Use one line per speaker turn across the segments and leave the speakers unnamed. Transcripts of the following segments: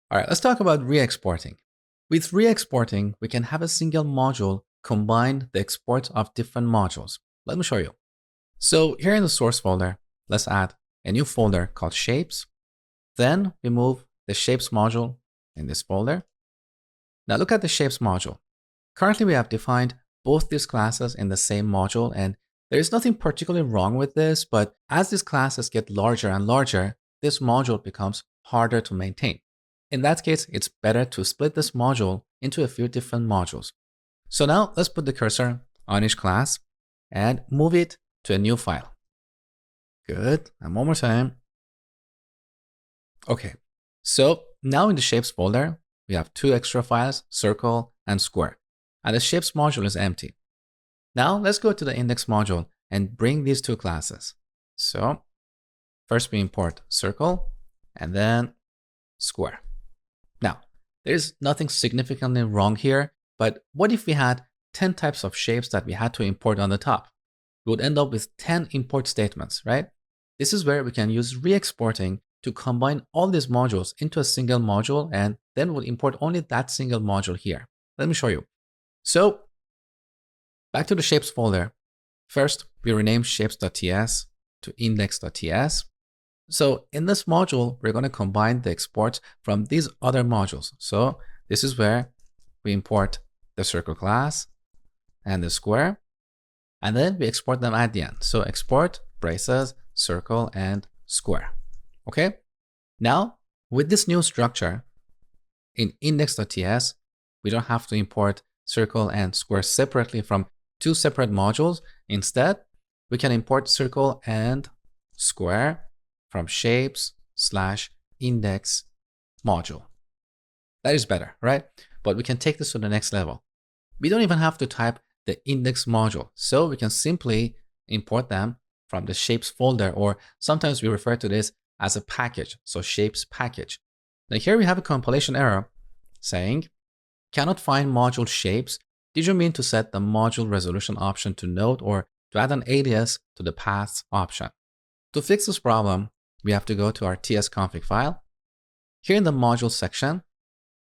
All right, let's talk about re-exporting. With re-exporting, we can have a single module combine the exports of different modules. Let me show you. So here in the source folder, let's add a new folder called shapes. Then we move the shapes module in this folder. Now look at the shapes module. Currently, we have defined both these classes in the same module, and there is nothing particularly wrong with this, but as these classes get larger and larger, this module becomes harder to maintain. In that case, it's better to split this module into a few different modules. So now let's put the cursor on each class and move it to a new file. Good, and one more time. Okay, so now in the shapes folder, we have two extra files, circle and square, and the shapes module is empty. Now let's go to the index module and bring these two classes. So first we import circle and then square. Now, there's nothing significantly wrong here, but what if we had 10 types of shapes that we had to import on the top? We would end up with 10 import statements, right? This is where we can use re-exporting to combine all these modules into a single module, and then we'll import only that single module here. Let me show you. So back to the shapes folder. First, we rename shapes.ts to index.ts. So in this module, we're going to combine the exports from these other modules. So this is where we import the circle class and the square, and then we export them at the end. So export braces, circle, and square. Okay. Now with this new structure in index.ts, we don't have to import circle and square separately from two separate modules. Instead, we can import circle and square from shapes/index module. That is better, right? But we can take this to the next level. We don't even have to type the index module. So we can simply import them from the shapes folder, or sometimes we refer to this as a package. So shapes package. Now here we have a compilation error saying, cannot find module shapes. Did you mean to set the module resolution option to node or to add an alias to the paths option? To fix this problem, we have to go to our tsconfig file. Here in the module section,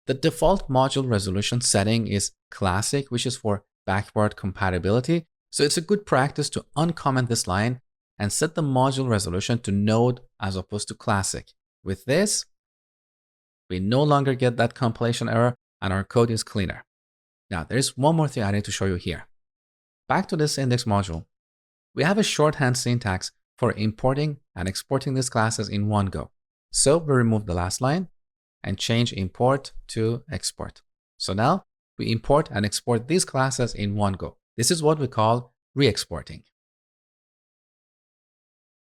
the default module resolution setting is classic, which is for backward compatibility. So it's a good practice to uncomment this line and set the module resolution to node as opposed to classic. With this, we no longer get that compilation error and our code is cleaner. Now, there's one more thing I need to show you here. Back to this index module, we have a shorthand syntax for importing and exporting these classes in one go. So we remove the last line and change import to export. So now we import and export these classes in one go. This is what we call re-exporting.